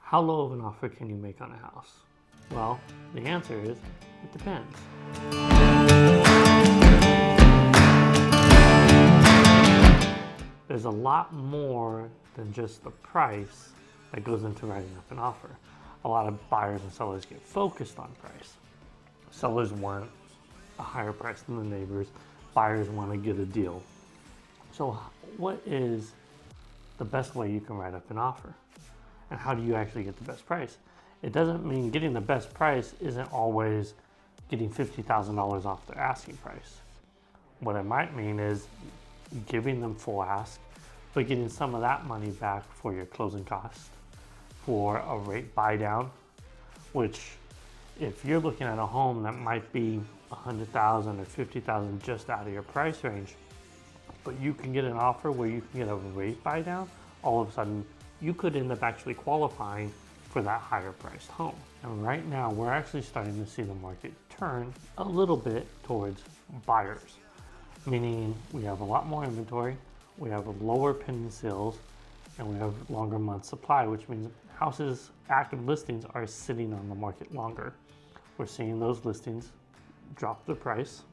How low of an offer can you make on a house? Well, the answer is, it depends. There's a lot more than just the price that goes into writing up an offer. A lot of buyers and sellers get focused on price. Sellers want a higher price than the neighbors. Buyers want to get a deal. So what is the best way you can write up an offer? And how do you actually get the best price? It doesn't mean getting the best price isn't always getting $50,000 off their asking price. What it might mean is giving them full ask, but getting some of that money back for your closing costs, for a rate buy down, which if you're looking at a home that might be $100,000 or $50,000 just out of your price range, but you can get an offer where you can get a rate buy down, all of a sudden you could end up actually qualifying for that higher priced home. And right now we're actually starting to see the market turn a little bit towards buyers, meaning we have a lot more inventory, we have lower pending sales, and we have longer month supply, which means houses, active listings, are sitting on the market longer. We're seeing those listings drop the price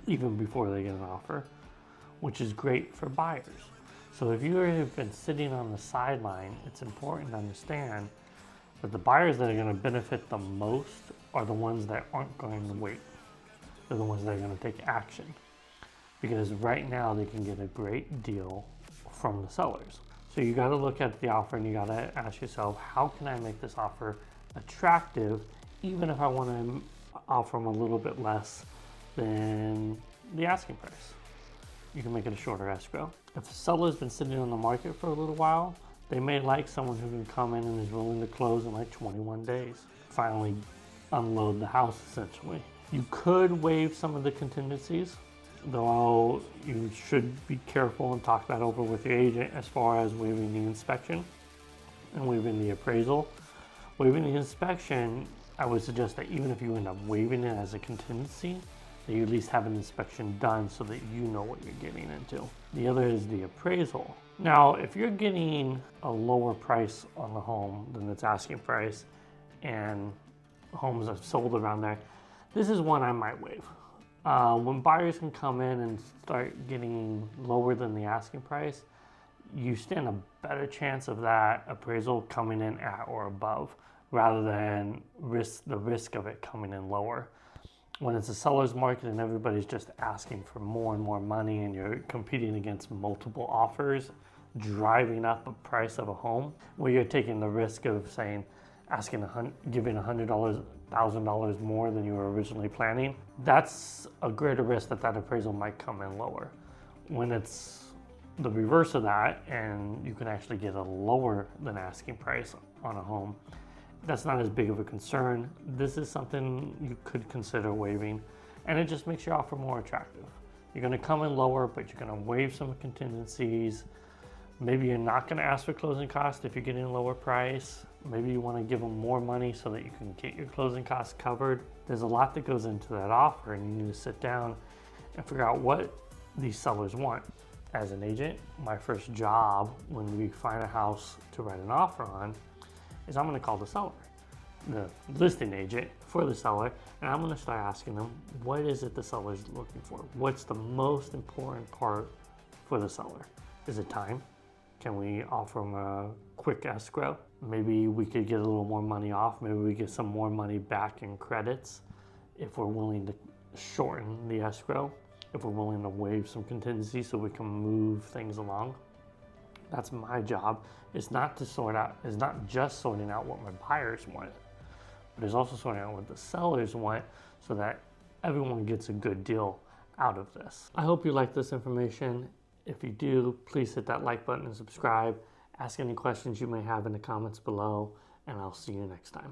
even before they get an offer, which is great for buyers. So if you have been sitting on the sideline, it's important to understand that the buyers that are going to benefit the most are the ones that aren't going to wait. They're the ones that are going to take action, because right now they can get a great deal from the sellers. So you got to look at the offer and you got to ask yourself, how can I make this offer attractive, even if I want to offer them a little bit less than the asking price? You can make it a shorter escrow. If a seller's been sitting on the market for a little while, they may like someone who can come in and is willing to close in like 21 days. Finally unload the house, essentially. You could waive some of the contingencies, though you should be careful and talk that over with your agent as far as waiving the inspection and waiving the appraisal. Waiving the inspection, I would suggest that even if you end up waiving it as a contingency, that you at least have an inspection done so that you know what you're getting into. The other is the appraisal. Now, if you're getting a lower price on the home than its asking price, and homes are sold around there, this is one I might waive. When buyers can come in and start getting lower than the asking price, you stand a better chance of that appraisal coming in at or above, rather than the risk of it coming in lower. When it's a seller's market and everybody's just asking for more and more money and you're competing against multiple offers, driving up the price of a home, where you're taking the risk of giving $100,000 more than you were originally planning, that's a greater risk that appraisal might come in lower. When it's the reverse of that and you can actually get a lower than asking price on a home, that's not as big of a concern. This is something you could consider waiving, and it just makes your offer more attractive. You're going to come in lower, but you're going to waive some contingencies. Maybe you're not going to ask for closing costs if you're getting a lower price. Maybe you want to give them more money so that you can get your closing costs covered. There's a lot that goes into that offer, and you need to sit down and figure out what these sellers want. As an agent, my first job when we find a house to write an offer on is I'm going to call the seller, the listing agent for the seller, and I'm going to start asking them, what is it the seller's looking for? What's the most important part for the seller? Is it time? Can we offer them a quick escrow? Maybe we could get a little more money off. Maybe we get some more money back in credits if we're willing to shorten the escrow, if we're willing to waive some contingency so we can move things along. That's my job. It's not just sorting out what my buyers want, but it's also sorting out what the sellers want so that everyone gets a good deal out of this. I hope you like this information. If you do, please hit that like button and subscribe. Ask any questions you may have in the comments below, and I'll see you next time.